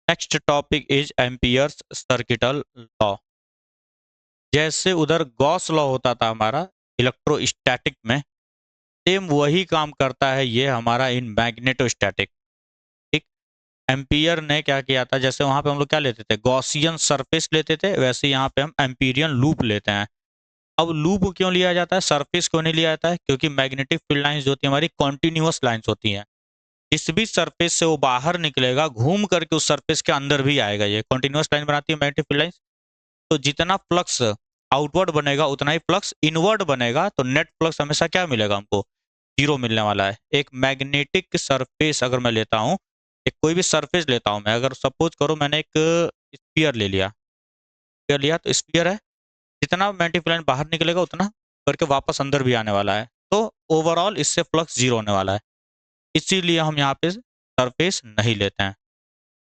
Next topic is amperes circuital law. जैसे उधर Gauss law होता था हमारा इलेक्ट्रोस्टैटिक में, सेम वही काम करता है ये हमारा इन मैग्नेटोस्टैटिक। ठीक, एम्पियर ने क्या किया था, जैसे वहां पे हम लोग क्या लेते थे, गॉसियन सरफेस लेते थे, वैसे यहाँ पे हम एम्पीरियन लूप लेते हैं। अब लूप क्यों लिया जाता है, सरफेस क्यों नहीं लिया जाता है, क्योंकि मैग्नेटिक फील्ड लाइंस जो होती है हमारी कॉन्टिन्यूअस लाइंस होती हैं। जिस भी सरफेस से वो बाहर निकलेगा घूम करके उस सरफेस के अंदर भी आएगा, ये कॉन्टिन्यूअस लाइन बनाती है मैग्नेटिक फील्ड लाइंस। तो जितना फ्लक्स आउटवर्ड बनेगा उतना ही फ्लक्स इनवर्ड बनेगा, तो नेट फ्लक्स हमेशा क्या मिलेगा हमको, जीरो मिलने वाला है। एक मैग्नेटिक सरफेस अगर मैं लेता हूँ, एक कोई भी सरफेस लेता हूँ मैं, अगर सपोज करो मैंने एक स्पीयर ले लिया, स्पीयर लिया तो स्पीयर है, जितना मैग्नेटिक फील्ड लाइन बाहर निकलेगा उतना करके वापस अंदर भी आने वाला है, तो ओवरऑल इससे फ्लक्स जीरो होने वाला है। इसीलिए हम यहाँ पे सरफेस नहीं लेते हैं,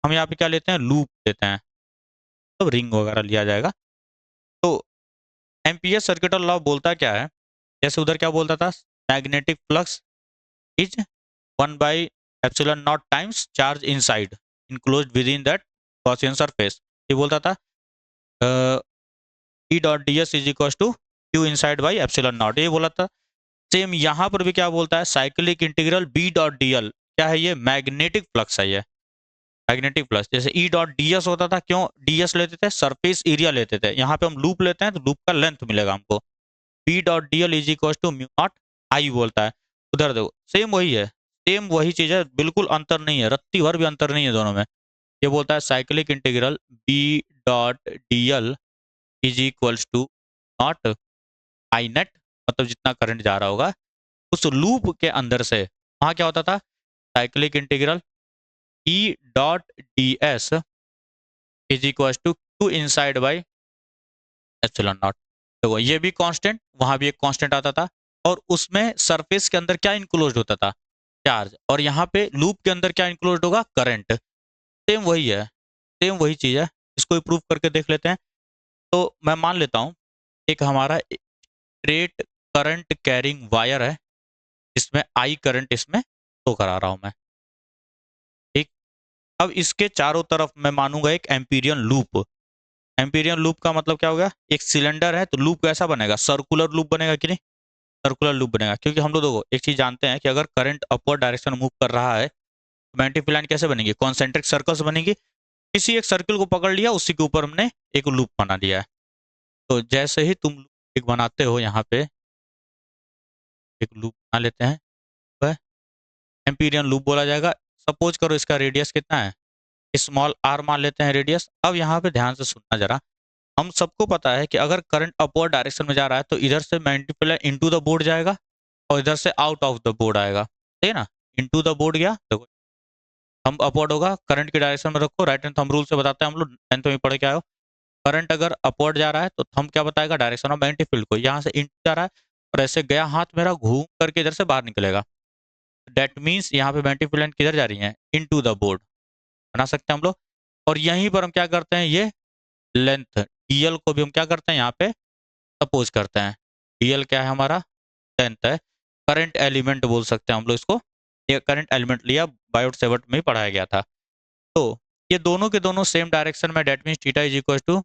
हम यहाँ पे क्या लेते हैं, लूप लेते हैं, तो रिंग वगैरह लिया जाएगा। तो एम्पियर सर्किटल लॉ बोलता क्या है, जैसे उधर क्या बोलता था, magnetic flux is 1/ε0 times charge inside enclosed within that Gaussian surface. ये बोलता था E dot D S is equal to Q inside by epsilon not, ये बोला था। सेम यहाँ पर भी क्या बोलता है, cyclic integral B dot D L, क्या है ये, मैग्नेटिक फ्लक्स है ये, मैग्नेटिक फ्लक्स। जैसे ई डॉट डी एस होता था, क्यों डी एस लेते थे, सरफेस एरिया लेते थे, यहाँ पे हम लूप लेते हैं तो लूप का लेंथ मिलेगा हमको। B dot D L is equal to mu not I बोलता है। उधर देखो सेम वही है, सेम वही चीज है, बिल्कुल अंतर नहीं है, रत्ती भर भी अंतर नहीं है दोनों में। ये बोलता है cyclic integral B dot D L is equals to not I net, मतलब जितना करंट जा रहा होगा उस लूप के अंदर से, वहां क्या होता था, cyclic integral E dot D S is equal to two inside by epsilon naught. देखो ये भी कांस्टेंट, वहां भी एक कांस्टेंट आता था, और उसमें सरफेस के अंदर क्या इंक्लोज होता था, चार्ज, और यहाँ पे लूप के अंदर क्या इंक्लोज होगा, करंट। सेम वही है, सेम वही चीज है, इसको प्रूव करके देख लेते हैं। तो मैं मान लेता हूँ एक हमारा स्ट्रेट करंट कैरिंग वायर है, जिसमें आई करंट इसमें शो करा रहा हूं मैं। ठीक, अब इसके चारों तरफ मैं मानूंगा एक एम्पीरियन लूप। एम्पीरियन लूप का मतलब क्या होगा, एक सिलेंडर है तो लूप कैसा बनेगा, सर्कुलर लूप बनेगा कि नहीं, सर्कुलर लूप बनेगा, क्योंकि हम लोग देखो एक चीज जानते हैं कि अगर करंट अपवर्ड डायरेक्शन मूव कर रहा है तो मैग्नेटिक फील्ड लाइन कैसे बनेगी, कॉन्सेंट्रिक सर्कल्स बनेगी। किसी एक सर्किल को पकड़ लिया, उसी के ऊपर हमने एक लूप बना दिया है। तो जैसे ही तुम एक बनाते हो, यहाँ पे एक लूप बना लेते हैं, वह एम्पीरियन लूप बोला जाएगा। सपोज करो इसका रेडियस कितना है, स्मॉल आर मान लेते हैं रेडियस। अब यहाँ पे ध्यान से सुनना जरा, हम सबको पता है कि अगर करंट अपवर्ड डायरेक्शन में जा रहा है तो इधर से magnetic field into the board जाएगा और इधर से आउट ऑफ द बोर्ड आएगा, ठीक है ना। इनटू द बोर्ड गया, देखो हम अपवर्ड होगा, करंट की डायरेक्शन में रखो, राइट हैंड थंब रूल से बताते हैं हम लोग, 10th में पढ़ के आए हो। करंट अगर अपवर्ड जा रहा है तो थंब क्या बताएगा, डायरेक्शन ऑफ मैग्नेटिक फील्ड को, यहाँ से इनटू जा रहा है और ऐसे गया हाथ मेरा, घूम करके इधर से बाहर निकलेगा। दैट मीन्स यहाँ पे मैग्नेटिक फील्ड लाइन किधर जा रही है, इनटू द बोर्ड, बना सकते हैं हम लोग। और यहीं पर हम क्या करते हैं, ये लेंथ डीएल को भी हम क्या करते हैं, यहाँ पे सपोज करते हैं। डीएल क्या है हमारा, लेंथ है, करंट एलिमेंट बोल सकते हैं हम लोग इसको। ये करंट एलिमेंट लिया, बायोट सेवर्ट में ही पढ़ाया गया था। तो ये दोनों के दोनों सेम डायरेक्शन में, that means theta is equal to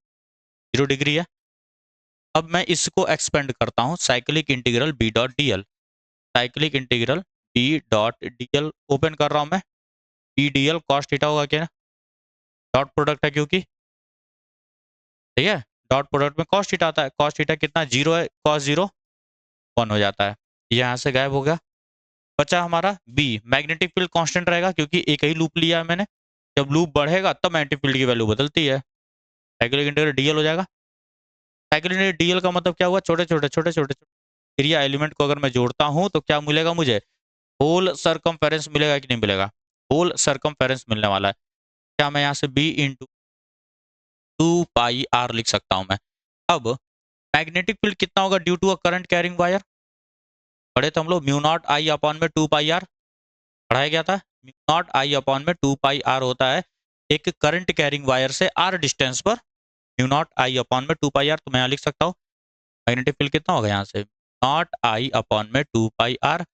0 degree है। अब मैं इसको एक्सपेंड करता हूँ, cyclic integral B dot D L, cyclic integral B dot D L open कर रहा हूँ मैं। B D L cos theta होगा क्या, डॉट प्रोडक्ट है क्योंकि, ठीक है, डॉट प्रोडक्ट में कॉस थीटा आता है, कॉस थीटा कितना, 0 है, कॉस 0 1 हो जाता है, ये यहाँ से गायब हो गया। बचा हमारा बी, मैग्नेटिक फील्ड कांस्टेंट रहेगा क्योंकि एक ही लूप लिया है मैंने, जब लूप बढ़ेगा तब मैग्नेटिक फील्ड की वैल्यू बदलती है। साइक्लिक इंटीग्रल डीएल हो जाएगा। साइक्लिक इंटीग्रल डीएल का मतलब क्या हुआ, छोटे छोटे छोटे छोटे एरिया एलिमेंट को अगर मैं जोड़ता हूँ तो क्या मिलेगा मुझे, होल सरकमफेरेंस मिलेगा कि नहीं मिलेगा, होल सरकमफेरेंस मिलने वाला है। क्या मैं यहाँ से बी इंटू 2πr लिख सकता हूँ मैं। अब मैग्नेटिक फील्ड कितना होगा due to a current carrying wire, पढ़े तो हम लोग, म्यू नॉट आई अपॉन में 2πr पढ़ाया गया था। म्यू नॉट आई अपॉन में 2πr होता है एक करंट कैरिंग वायर से r डिस्टेंस पर, म्यू नॉट आई अपॉन में 2πr। तो मैं यहाँ लिख सकता हूँ मैग्नेटिक फील्ड कितना होगा, यहाँ से नॉट आई अपॉन में 2πr।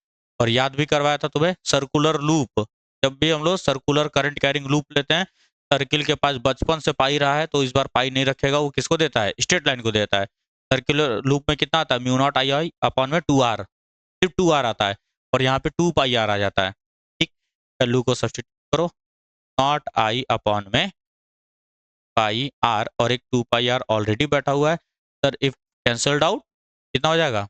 और याद भी करवाया था तुम्हें, सर्कुलर लूप, जब भी हम लोग सर्कुलर करंट कैरिंग लूप लेते हैं सर्किल के पास बचपन से पाई रहा है तो इस बार पाई नहीं रखेगा, वो किसको देता है, स्ट्रेट लाइन को देता है। सर्कुलर लूप में कितना आता है, mu not I I upon में 2r, सिर्फ 2r आता है और यहाँ पे 2 पाई आर आ जाता है। ठीक, वैल्यू को सब्स्टिट्यूट करो, नॉट आई अपॉन में पाई आर और एक 2 पाई आर ऑलरेडी बैठा हुआ है। सर इफ कैंसल्ड आउट कितना हो जाएगा,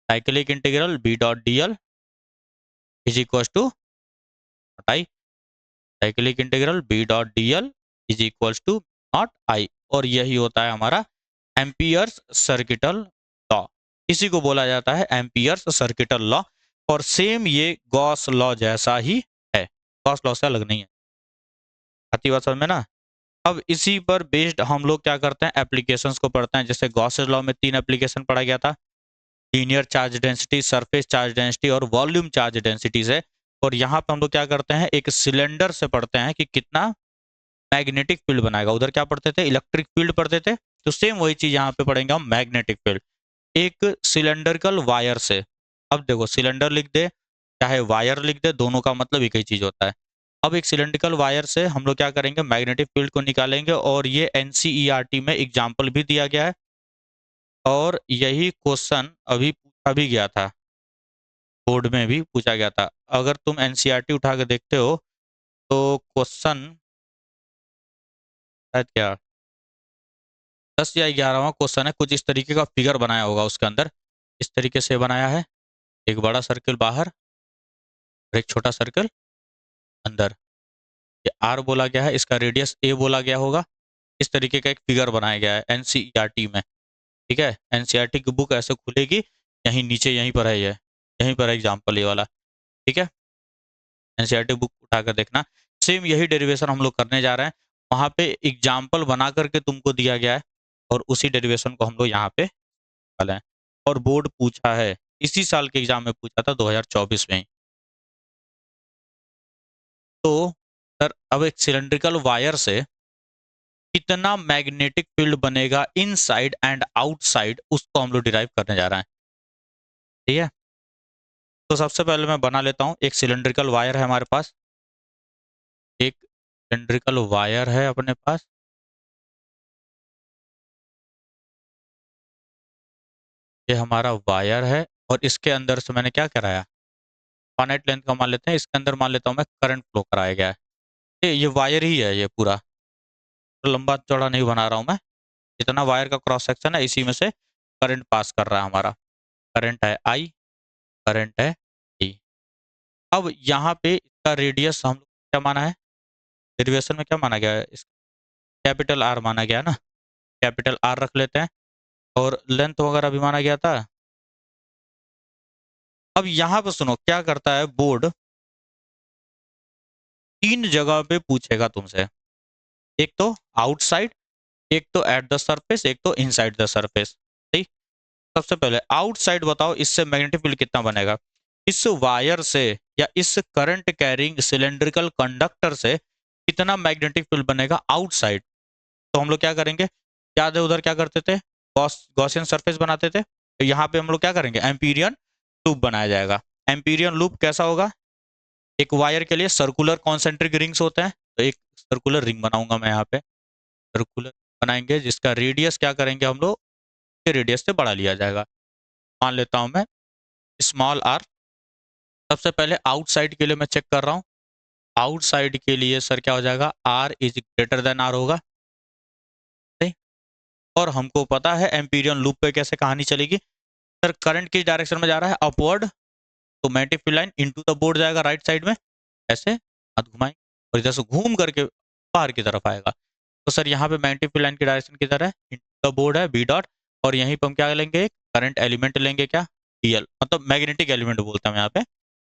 cyclic integral B dot D L is equal to I, cyclic integral B dot D L is equal to not I, और यही होता है हमारा एम्पियर्स सर्किटल लॉ। इसी को बोला जाता है एम्पियर्स सर्किटल लॉ, और सेम ये गॉस लॉ जैसा ही है, गॉस लॉ से अलग नहीं है। आती बात समझ में ना। अब इसी पर बेस्ड हम लोग क्या करते हैं, एप्लीकेशंस को पढ़ते हैं। जैसे गॉसेस लॉ में 3 एप्लीकेशन पढ़ा गया था, linear charge density, surface charge density और वॉल्यूम चार्ज डेंसिटी से। और यहाँ पे हम लोग क्या करते हैं, एक सिलेंडर से पढ़ते हैं कि कितना मैग्नेटिक फील्ड बनाएगा। उधर क्या पढ़ते थे, इलेक्ट्रिक फील्ड पढ़ते थे, तो सेम वही चीज यहाँ पे पढ़ेंगे हम, मैग्नेटिक फील्ड एक सिलेंडरिकल वायर से। अब देखो सिलेंडर लिख दे चाहे वायर लिख दे, दोनों का मतलब एक ही चीज होता है। अब एक सिलेंड्रिकल वायर से हम लोग क्या करेंगे, मैग्नेटिक फील्ड को निकालेंगे, और ये एनसीईआरटी में एग्जाम्पल भी दिया गया है और यही क्वेश्चन अभी पूछा भी गया था, बोर्ड में भी पूछा गया था। अगर तुम एनसीईआरटी उठा के देखते हो तो क्वेश्चन शायद क्या 10 या 11वां क्वेश्चन है, कुछ इस तरीके का फिगर बनाया होगा उसके अंदर। इस तरीके से बनाया है, एक बड़ा सर्किल बाहर और एक छोटा सर्किल अंदर। ये आर बोला गया है, इसका रेडियस ए बोला गया होगा। इस तरीके का एक फिगर बनाया गया है एनसीईआरटी में। ठीक है, एनसीईआरटी की बुक ऐसे खुलेगी, यहीं नीचे यहीं पर है, ये यहीं पर है एग्जाम्पल ये वाला। ठीक है, एनसीईआरटी बुक उठाकर देखना, सेम यही डेरिवेशन हम लोग करने जा रहे हैं। वहाँ पे एग्जाम्पल बना करके तुमको दिया गया है और उसी डेरिवेशन को हम लोग यहाँ पे निकाले हैं। और बोर्ड पूछा है, इसी साल के एग्जाम में पूछा था 2024 में ही। तो सर अब एक सिलेंड्रिकल वायर से कितना मैग्नेटिक फील्ड बनेगा इनसाइड एंड आउटसाइड, उसको हम लोग डिराइव करने जा रहे हैं। ठीक है, तो सबसे पहले मैं बना लेता हूं, एक सिलेंड्रिकल वायर है हमारे पास, एक सिलेंड्रिकल वायर है अपने पास। ये हमारा वायर है और इसके अंदर से मैंने क्या कराया, फाइनाइट लेंथ का मान लेते हैं, इसके अंदर मान लेता हूं मैं करंट फ्लो कराया गया है। ये वायर ही है ये पूरा, तो लंबा चौड़ा नहीं बना रहा हूं मैं, जितना वायर का क्रॉस सेक्शन है इसी में से करंट पास कर रहा है हमारा। करंट है आई, करंट है डी। अब यहाँ पे इसका रेडियस हम लोग क्या माना है, डेरिवेशन में क्या माना गया है, कैपिटल आर माना गया है ना, कैपिटल आर रख लेते हैं। और लेंथ वगैरह भी माना गया था। अब यहाँ पे सुनो क्या करता है बोर्ड, 3 जगह पे पूछेगा तुमसे, एक तो आउटसाइड, एक तो एट द सरफेस, एक तो इनसाइड द सरफेस। ठीक, सबसे पहले आउटसाइड बताओ, इससे मैग्नेटिक फील्ड कितना बनेगा। इस वायर से या इस करंट कैरिंग सिलेंड्रिकल कंडक्टर से कितना मैग्नेटिक फील्ड बनेगा आउटसाइड। तो हम लोग क्या करेंगे, याद है उधर क्या करते थे, गॉसियन सरफेस बनाते थे, तो यहाँ पे हम लोग क्या करेंगे, एम्पीरियन लूप बनाया जाएगा। एम्पीरियन लूप कैसा होगा, एक वायर के लिए सर्कुलर कॉन्सेंट्रिक रिंग्स होते हैं, तो एक सर्कुलर रिंग बनाऊंगा मैं यहाँ पे, सर्कुलर बनाएंगे जिसका रेडियस क्या करेंगे हम लोग, रेडियस से बढ़ा लिया जाएगा। मान लेता हूं मैं स्मॉल आर। सबसे पहले आउटसाइड के लिए मैं चेक कर रहा हूँ, आउटसाइड के लिए सर क्या हो जाएगा, R is greater than R होगा। ठीक, और हमको पता है एम्पीरियन लूप पे कैसे कहानी चलेगी, सर करंट किस डायरेक्शन में जा रहा है, अपवर्ड, तो magnetic field line into the board जाएगा राइट साइड में, ऐसे हाथ घुमाएंगे और इधर से घूम करके बाहर की तरफ आएगा। तो सर यहाँ पे मैग्नेटिक फील्ड लाइन की डायरेक्शन किधर है, इनटू द बोर्ड है बी डॉट, और यहीं पर हम क्या लेंगे, एक करंट एलिमेंट लेंगे, क्या डीएल, मतलब मैग्नेटिक एलिमेंट बोलते हैं यहाँ पे,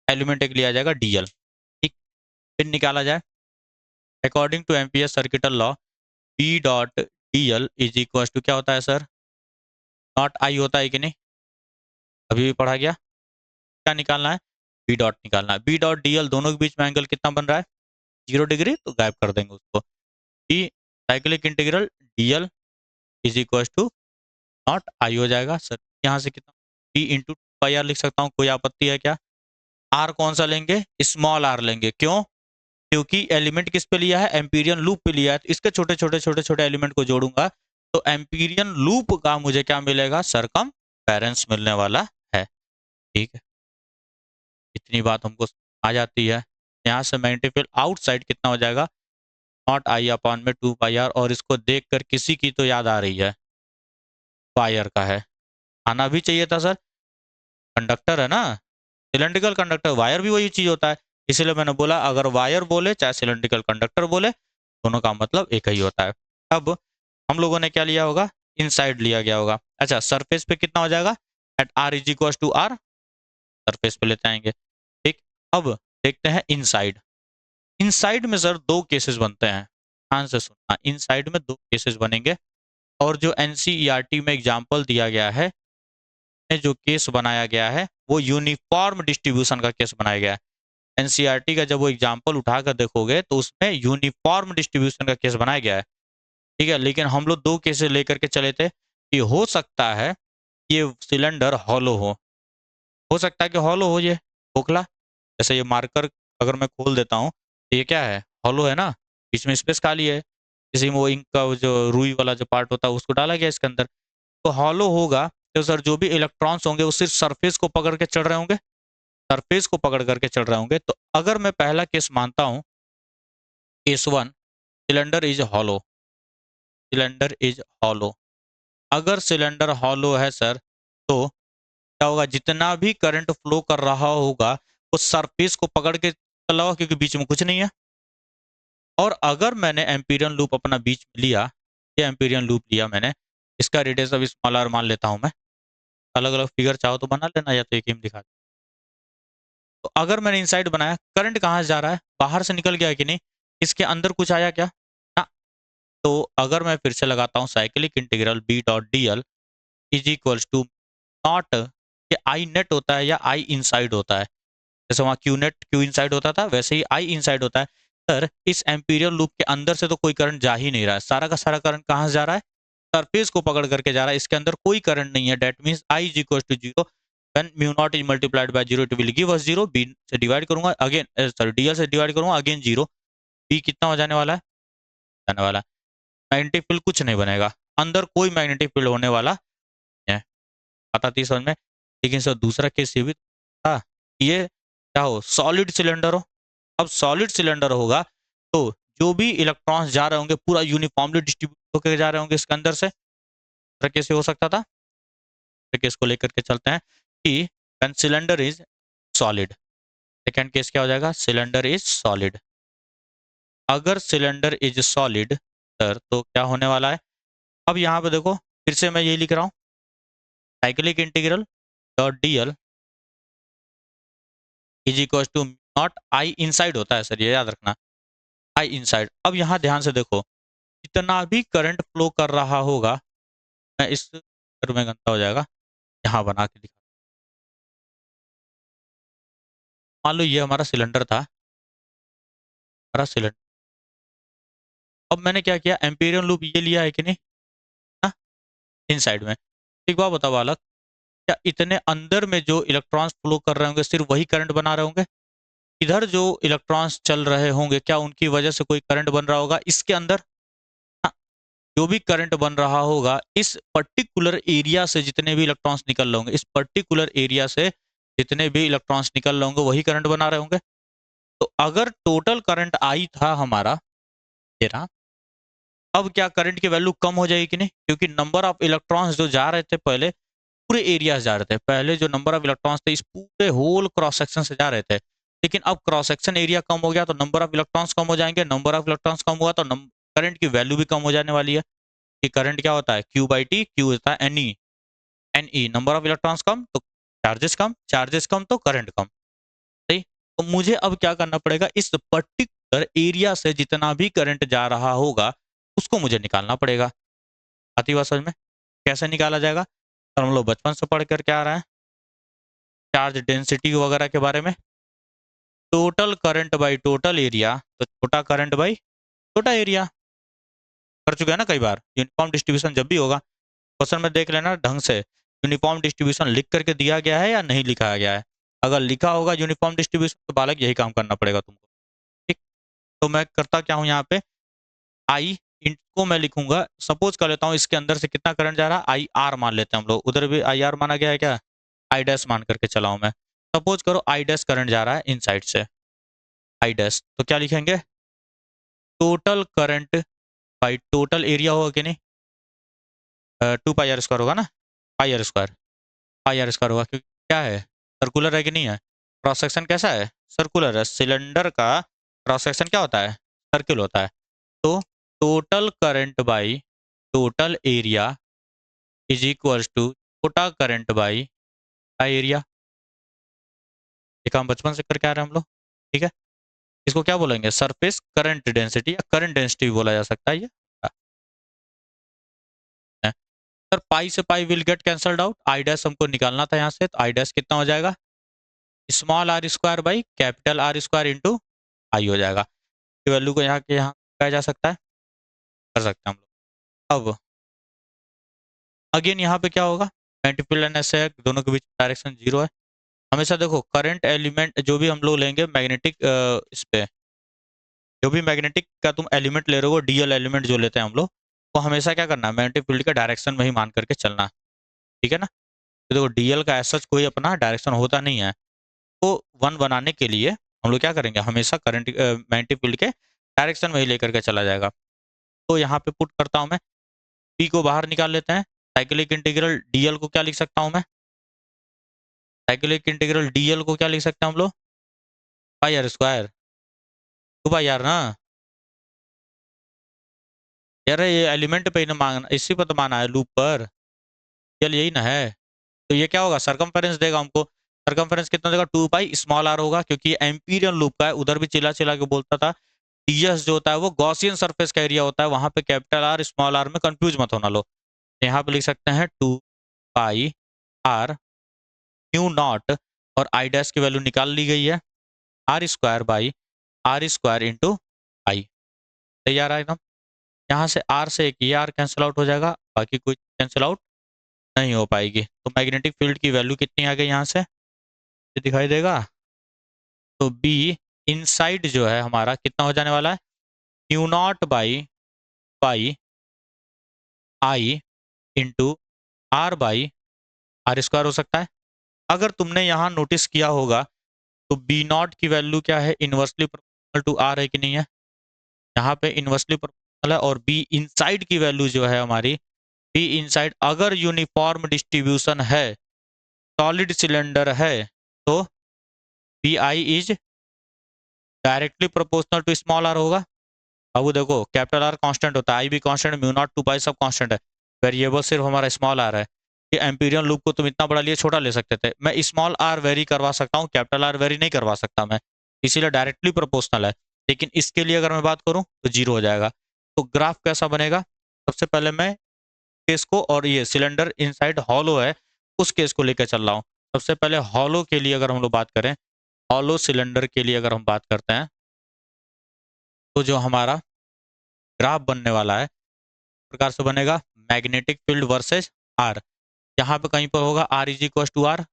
एलिमेंट एक लिया जाएगा डीएल। ठीक, फिर निकाला जाए, according to ampere circuital law B dot DL is equal to क्या होता है सर, नॉट आई होता है कि नहीं, अभी भी पढ़ा गया। क्या निकालना है, बी डॉट निकालना है। बी डॉट डीएल दोनों के बीच में एंगल कितना बन रहा है, 0 डिग्री, तो गायब कर देंगे उसको। D cyclic integral DL is equal to not I हो जाएगा सर, यहाँ से कितना डी इंटू पाई आर लिख सकता हूँ, कोई आपत्ति है क्या। आर कौन सा लेंगे, स्मॉल आर लेंगे, क्यों, क्योंकि एलिमेंट किस पे लिया है, एम्पीरियन लूप पे लिया है, तो इसके छोटे छोटे छोटे छोटे एलिमेंट को जोड़ूंगा तो एम्पीरियन लूप का मुझे क्या मिलेगा, सरकमफेरेंस मिलने वाला है। ठीक है, इतनी बात हमको आ जाती है। यहाँ से मैग्नेटिक फील्ड आउटसाइड कितना हो जाएगा, नॉट आई अपॉन में 2 पाई आर, और इसको देखकर किसी की तो याद आ रही है, वायर का है, आना भी चाहिए था सर, कंडक्टर है ना, सिलेंड्रिकल कंडक्टर, वायर भी वही चीज होता है, इसीलिए मैंने बोला अगर वायर बोले चाहे सिलेंड्रिकल कंडक्टर बोले, दोनों का मतलब एक ही होता है। अब हम लोगों ने क्या लिया होगा, इनसाइड लिया गया होगा। अच्छा, सरफेस पे कितना हो जाएगा, at R is equal to R, surface पे लेते आएंगे। ठीक, अब देखते हैं इनसाइड। इनसाइड में सर दो केसेस बनते हैं, ध्यान से सुनना, इनसाइड में दो केसेस बनेंगे, और जो एनसीईआरटी में एग्जांपल दिया गया है, जो केस बनाया गया है वो यूनिफॉर्म डिस्ट्रीब्यूशन का केस बनाया गया है। एनसीईआरटी का जब वो एग्जांपल उठाकर देखोगे तो उसमें यूनिफॉर्म डिस्ट्रीब्यूशन का केस बनाया गया है। ठीक है, लेकिन हम लोग दो केसेस लेकर के चले थे कि हो सकता है ये सिलेंडर हॉलो हो सकता है कि हॉलो हो, ये खोखला, जैसे ये मार्कर अगर मैं खोल देता हूँ तो ये क्या है, हॉलो है ना, बीच में स्पेस खाली है, किसी में वो इंक का जो रुई वाला जो पार्ट होता है उसको डाला गया इसके अंदर, तो हॉलो होगा तो सर जो भी इलेक्ट्रॉन्स होंगे वो सिर्फ सरफेस को पकड़ के चढ़ रहे होंगे, सरफेस को पकड़ करके चढ़ रहे होंगे। तो अगर मैं पहला केस मानता हूँ, case one, cylinder is hollow, cylinder is hollow, अगर सिलेंडर हॉलो है सर तो क्या होगा, जितना भी करंट फ्लो कर रहा होगा वो सरफेस को पकड़ के चला होगा क्योंकि बीच में कुछ नहीं है। और अगर मैंने एम्पीरियन लूप अपना बीच में लिया, ये एम्पीरियन लूप लिया मैंने, इसका रेडियस अब स्मॉल आर मान लेता हूं मैं, अलग अलग फिगर चाहो तो बना लेना या तो एक ही में दिखा। तो अगर मैंने इनसाइड बनाया, करंट कहाँ से जा रहा है, बाहर से निकल गया कि नहीं, इसके अंदर कुछ आया क्या ना, तो अगर मैं फिर से लगाता हूँ cyclic integral B dot D L is equals to naught, ये आई नेट होता है या आई इनसाइड होता है, जैसे वहाँ क्यू नेट क्यू इनसाइड होता था वैसे ही आई इनसाइड होता है। सर इस एम्पीरियल लूप के अंदर से तो कोई करंट जा ही नहीं रहा है, सारा का सारा करंट कहाँ से जा रहा है, सरफेस को पकड़ करके जा रहा है, इसके अंदर कोई करंट नहीं है, that means I is equal to zero, when mu naught is multiplied by zero it will give us zero, B से डिवाइड करूंगा अगेन, सॉरी डीएल से डिवाइड करूंगा अगेन जीरो, बी कितना हो जाने वाला है, जाने वाला है, मैग्नेटिक फील्ड कुछ नहीं बनेगा, अंदर कोई मैग्नेटिक फील्ड होने वाला है, आता थी समझ में। लेकिन सर दूसरा केस ये भी था, ये क्या हो, सॉलिड सिलेंडर हो, अब सॉलिड सिलेंडर होगा तो जो भी इलेक्ट्रॉन्स जा रहे होंगे पूरा यूनिफॉर्मली डिस्ट्रीब्यूट होकर जा रहे होंगे इसके अंदर से, कैसे हो सकता था, केस को लेकर के चलते हैं कि when cylinder is solid, second case क्या हो जाएगा, सिलेंडर इज सॉलिड, अगर सिलेंडर इज सॉलिड सर तो क्या होने वाला है, अब यहाँ पे देखो फिर से मैं ये लिख रहा हूँ, cyclic integral dot D L is equal to not I inside होता है सर, ये याद रखना, आई इनसाइड। अब यहाँ ध्यान से देखो, जितना भी करंट फ्लो कर रहा होगा, मैं इस में गंदा हो जाएगा, यहाँ बना के दिखा, मान लो ये हमारा सिलेंडर था, हमारा सिलेंडर, अब मैंने क्या किया, एम्पीरियल लूप ये लिया है कि नहीं, ना, इनसाइड में, एक बात बताओ बालक, क्या इतने अंदर में जो इलेक्ट्रॉन्स फ्लो कर रहे होंगे सिर्फ वही करंट बना रहे होंगे, इधर जो इलेक्ट्रॉन्स चल रहे होंगे क्या उनकी वजह से कोई करंट बन रहा होगा इसके अंदर, हाँ, जो भी करंट बन रहा होगा इस पर्टिकुलर एरिया से जितने भी इलेक्ट्रॉन्स निकल रहे होंगे, इस पर्टिकुलर एरिया से जितने भी इलेक्ट्रॉन्स निकल रहे होंगे वही करंट बना रहे होंगे। तो अगर टोटल करंट आई था हमारा तेरा, अब क्या करंट की वैल्यू कम हो जाएगी कि नहीं, क्योंकि नंबर ऑफ इलेक्ट्रॉन्स जो जा रहे थे पहले पूरे एरिया से जा रहे थे, पहले जो नंबर ऑफ इलेक्ट्रॉन्स थे इस पूरे होल क्रॉस सेक्शन से जा रहे थे, लेकिन अब क्रॉस सेक्शन एरिया कम हो गया तो नंबर ऑफ इलेक्ट्रॉन्स कम हो जाएंगे, नंबर ऑफ इलेक्ट्रॉन्स कम हुआ तो करंट की वैल्यू भी कम हो जाने वाली है, कि करंट क्या होता है, क्यू बाई टी, क्यू होता है N E, N E number of electrons कम तो चार्जेस कम, चार्जेस कम तो करंट कम, सही। तो मुझे अब क्या करना पड़ेगा, इस पर्टिकुलर एरिया से जितना भी करंट जा रहा होगा उसको मुझे निकालना पड़ेगा, आती बात समझ में, कैसे निकाला जाएगा, तो हम लोग बचपन से पढ़ कर क्या आ रहा है, चार्ज डेंसिटी वगैरह के बारे में, total current by total area, तो छोटा करंट बाई छोटा एरिया, कर चुके हैं ना कई बार, यूनिफॉर्म डिस्ट्रीब्यूशन जब भी होगा क्वेश्चन में देख लेना ढंग से, यूनिफॉर्म डिस्ट्रीब्यूशन लिख करके दिया गया है या नहीं लिखा गया है, अगर लिखा होगा यूनिफॉर्म डिस्ट्रीब्यूशन तो बालक यही काम करना पड़ेगा तुमको, ठीक। तो मैं करता क्या हूँ यहाँ पे, आई इनको मैं लिखूंगा, सपोज कर लेता हूँ इसके अंदर से कितना करंट जा रहा है, आई आर मान लेते हैं हम लोग, उधर भी आई आर माना गया है क्या, आई डैश मान करके चला हूँ मैं। सपोज करो आई डैश करंट जा रहा है इन साइड से, आई डैश, तो क्या लिखेंगे, total current by total area होगा कि नहीं, 2 पाई आर स्क्वायर होगा ना, पाई आर स्क्वायर होगा, क्योंकि क्या है, सर्कुलर है कि नहीं है, क्रॉस सेक्शन कैसा है, सर्कुलर है, सिलेंडर का क्रॉस सेक्शन क्या होता है, सर्किल होता है। तो total current by total area is equals to छोटा करंट बाई एरिया। ये काम बचपन से करके आ रहे हैं हम लोग, ठीक है। इसको क्या बोलेंगे, सरफेस करंट डेंसिटी या करंट डेंसिटी भी बोला जा सकता है ये। सर पाई से pi will get cancelled out, I dash हमको निकालना था यहाँ से, तो आई डैश कितना हो जाएगा, small R square by capital R square into I हो जाएगा। वैल्यू को यहाँ के यहाँ पाया जा सकता है, कर सकते हैं हम लोग। अब अगेन यहाँ पे क्या होगा, मल्टीपल एन एस है, दोनों के बीच डायरेक्शन जीरो है। हमेशा देखो करंट एलिमेंट जो भी हम लोग लेंगे मैग्नेटिक, इस पे जो भी मैग्नेटिक का तुम एलिमेंट ले रहे हो, डीएल एलिमेंट जो लेते हैं हम लोग, वो हमेशा क्या करना है, मैग्नेटिक फील्ड का डायरेक्शन में ही मान करके चलना, ठीक है ना। तो देखो डीएल का ऐसा कोई अपना डायरेक्शन होता नहीं है, तो वन बनाने के लिए हम लोग क्या करेंगे, हमेशा करंट मैग्नेटिक फील्ड के डायरेक्शन में ही लेकर के चला जाएगा। तो यहाँ पे पुट करता हूँ मैं, पी को बाहर निकाल लेते हैं, साइक्लिक इंटीग्रल डीएल को क्या लिख सकता हूँ मैं, साइक्लिक इंटीग्रल डीएल को क्या लिख सकते हैं हम लोग, पाई आर स्क्वायर, 2 पाई आर ना, यार ये एलिमेंट पे ही ना मांगना, इसी पर तो माना है लूप पर, चल यही ना है। तो ये क्या होगा, सरकमफेरेंस देगा हमको, सरकमफेरेंस कितना देगा, 2 पाई स्मॉल आर होगा, क्योंकि एम्पीरियन लूप का है, उधर भी चिल्ला चिल्ला के बोलता था, टीएस जो होता है वो गॉसियन सरफेस का एरिया होता है, वहां पे कैपिटल आर स्मॉल आर में कंफ्यूज मत होना लो। यहाँ पे लिख सकते हैं 2 पाई आर न्यू नॉट, और आई डैश की वैल्यू निकाल ली गई है, R square by R square into I, सही आ रहा है एकदम। यहाँ से आर से एक ये आर कैंसिल आउट हो जाएगा, बाकी कोई कैंसिल आउट नहीं हो पाएगी। तो मैग्नेटिक फील्ड की वैल्यू कितनी आ गई यहाँ से, ये दिखाई देगा, तो बी इनसाइड जो है हमारा कितना हो जाने वाला है, mu naught by pi I into R by R square हो सकता है। अगर तुमने यहाँ नोटिस किया होगा तो बी नॉट की वैल्यू क्या है, इनवर्सली प्रोपोर्शनल टू आर है कि नहीं है, यहाँ पे इनवर्सली प्रोपोर्शनल है, और बी इनसाइड की वैल्यू जो है हमारी, बी इनसाइड अगर यूनिफॉर्म डिस्ट्रीब्यूशन है, सॉलिड सिलेंडर है, तो B I is directly proportional to small R होगा। अब देखो कैपिटल आर कांस्टेंट होता है, आई भी कांस्टेंट, म्यू नॉट 2 पाई सब कांस्टेंट है, वेरिएबल सिर्फ हमारा स्मॉल आर है। ये एम्पीरियन लूप को तुम इतना बड़ा लिए छोटा ले सकते थे, मैं स्मॉल आर वेरी करवा सकता हूँ, कैपिटल आर वेरी नहीं करवा सकता मैं, इसीलिए डायरेक्टली प्रोपोर्शनल है। लेकिन इसके लिए अगर मैं बात करूँ तो जीरो हो जाएगा। तो ग्राफ कैसा बनेगा, सबसे पहले मैं केस को, और ये सिलेंडर इनसाइड हॉलो है उस केस को लेकर चल रहा हूँ। सबसे पहले हॉलो के लिए अगर हम लोग बात करें, हॉलो सिलेंडर के लिए अगर हम बात करते हैं, तो जो हमारा ग्राफ बनने वाला है प्रकार से बनेगा, मैग्नेटिक फील्ड वर्सेज आर, यहाँ पे कहीं पर होगा R is equal to R,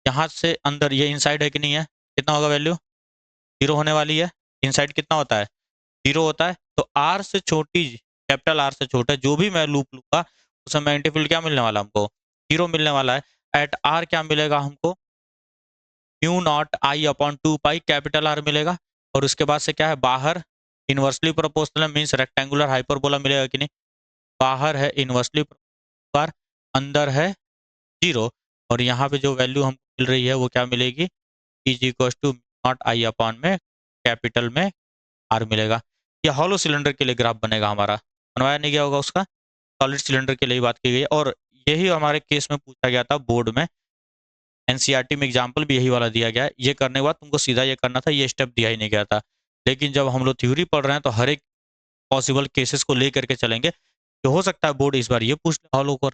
यहाँ से अंदर ये इनसाइड है कि नहीं है, कितना होगा वैल्यू, जीरो होने वाली है, इनसाइड कितना होता है, जीरो होता है। तो आर से छोटी, कैपिटल आर से छोटा जो भी मैं लूप लूंगा उसमें मैग्नेटिक फील्ड क्या मिलने वाला हमको, जीरो मिलने वाला है। एट आर क्या मिलेगा हमको, mu not I upon 2 pi capital R मिलेगा, और उसके बाद से क्या है, बाहर inversely proportional means rectangular hyperbola मिलेगा कि नहीं, बाहर है इनवर्सली पर, अंदर है जीरो, और यहाँ पे जो वैल्यू हमको मिल रही है वो क्या मिलेगी, is equal to not I upon में कैपिटल में आर मिलेगा। ये हॉलो सिलेंडर के लिए ग्राफ बनेगा हमारा, बनवाया नहीं गया होगा उसका, सॉलिड सिलेंडर के लिए बात की गई है, और यही हमारे केस में पूछा गया था बोर्ड में, एनसीईआरटी में एग्जाम्पल भी यही वाला दिया गया है। ये करने के बाद तुमको सीधा ये करना था, ये स्टेप दिया ही नहीं गया था। लेकिन जब हम लोग थ्योरी पढ़ रहे हैं तो हर एक पॉसिबल केसेस को ले करके चलेंगे, तो हो सकता है बोर्ड इस बार ये पूछ ले हॉलो को।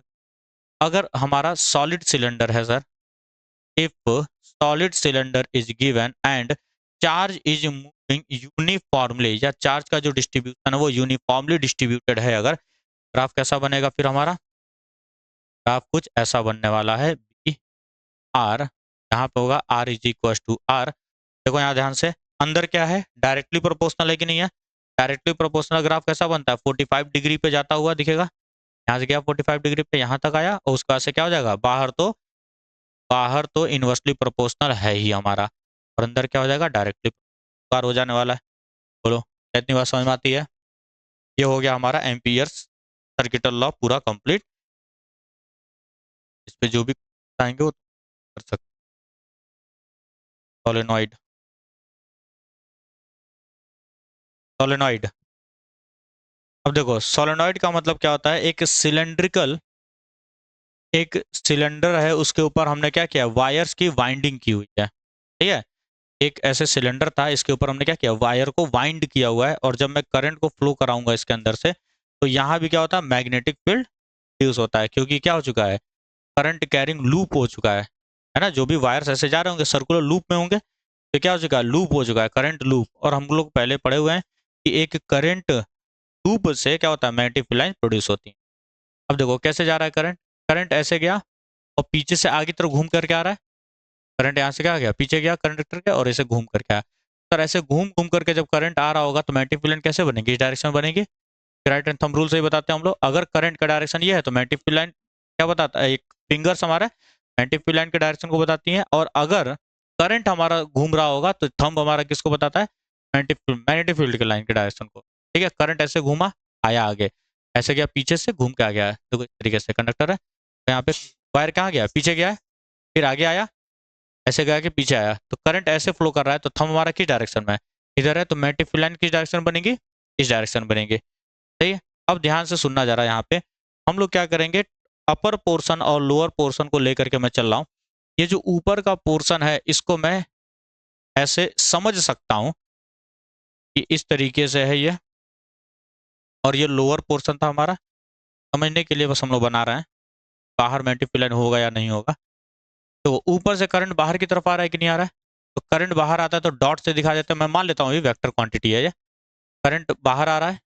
अगर हमारा सॉलिड सिलेंडर है sir, if solid cylinder is given and charge is moving uniformly, या चार्ज का जो डिस्ट्रीब्यूशन है वो यूनिफॉर्मली डिस्ट्रीब्यूटेड है, अगर ग्राफ कैसा बनेगा फिर हमारा, ग्राफ कुछ ऐसा बनने वाला है, बी आर, यहाँ पे होगा R is equal to R. देखो यहाँ ध्यान से, अंदर क्या है, डायरेक्टली प्रोपोर्शनल है कि नहीं है। डायरेक्टली प्रोपोर्शनल ग्राफ कैसा बनता है, 45 डिग्री पे जाता हुआ दिखेगा। यहाँ से गया 45 डिग्री पे, यहाँ तक आया और उसका से क्या हो जाएगा, बाहर तो इनवर्सली प्रोपोर्शनल है ही हमारा, और अंदर क्या हो जाएगा, डायरेक्टली पार हो जाने वाला है। बोलो इतनी बात समझ में आती है। ये हो गया हमारा एम्पियर्स सर्किटल लॉ पूरा कंप्लीट। इस पे जो भी चाहेंगे वो कर सकते। Solenoid, solenoid. अब देखो सोलेनॉइड का मतलब क्या होता है, एक सिलेंडर है, उसके ऊपर हमने क्या किया, वायर्स की वाइंडिंग की हुई है, ठीक है। एक ऐसे सिलेंडर था, इसके ऊपर हमने क्या किया, वायर को वाइंड किया हुआ है, और जब मैं करंट को फ्लो कराऊंगा इसके अंदर से, तो यहाँ भी क्या होता है, मैग्नेटिक फील्ड ड्यूस होता है, क्योंकि क्या हो चुका है, करंट कैरिंग लूप हो चुका है ना। जो भी वायर्स ऐसे जा रहे होंगे सर्कुलर लूप में होंगे, तो क्या हो चुका है, लूप हो चुका है, करंट लूप। और हम लोग पहले पढ़े हुए हैं कि एक करंट लूप से क्या होता है, मैग्नेटिक फील्ड लाइन प्रोड्यूस होती है। अब देखो कैसे जा रहा है करंट, करंट ऐसे गया और पीछे से आगे तरफ घूम करके आ रहा है। करंट यहाँ से क्या गया, पीछे गया कंडक्टर के, और ऐसे घूम करके आया। सर ऐसे घूम घूम करके जब करंट आ रहा होगा तो मैग्नेटिक फील्ड लाइन कैसे बनेगी, इस डायरेक्शन में बनेगी। राइट एंड थंब रूल से ही बताते हैं हम लोग, अगर करंट का डायरेक्शन ये है तो मैग्नेटिक फील्ड लाइन क्या बताता है, एक फिंगर्स हमारा मैग्नेटिक फील्ड लाइन के डायरेक्शन को बताती है। और अगर करंट हमारा घूम रहा होगा तो थंब हमारा किसको बताता है, मैग्नेटिक फील्ड के लाइन के डायरेक्शन को। ठीक है, करंट ऐसे घूमा, आया आगे, ऐसे गया पीछे से घूम के आ गया है, तो इस तरीके से कंडक्टर है, तो यहाँ पे वायर कहाँ गया, पीछे गया है, फिर आगे आया, ऐसे गया कि पीछे आया, तो करंट ऐसे फ्लो कर रहा है, तो थंब हमारा किस डायरेक्शन में है, इधर है, तो मैग्नेटिक फील्ड लाइन किस डायरेक्शन बनेगी, इस डायरेक्शन बनेगी। सही है। अब ध्यान से सुनना जरा, यहाँ पे हम लोग क्या करेंगे, अपर पोर्शन और लोअर पोर्शन को लेकर के मैं चल रहा हूँ। ये जो ऊपर का पोर्शन है इसको मैं ऐसे समझ सकता हूँ कि इस तरीके से है ये, और ये लोअर पोर्शन था हमारा, समझने के लिए बस हम लोग बना रहे हैं, बाहर मैग्नेटिक फील्ड लाइन होगा या नहीं होगा। तो ऊपर से करंट बाहर की तरफ आ रहा है कि नहीं आ रहा है, तो करंट बाहर आता है तो डॉट से दिखा देते हैं, मैं मान लेता हूँ ये वेक्टर क्वांटिटी है, ये करंट बाहर आ रहा है।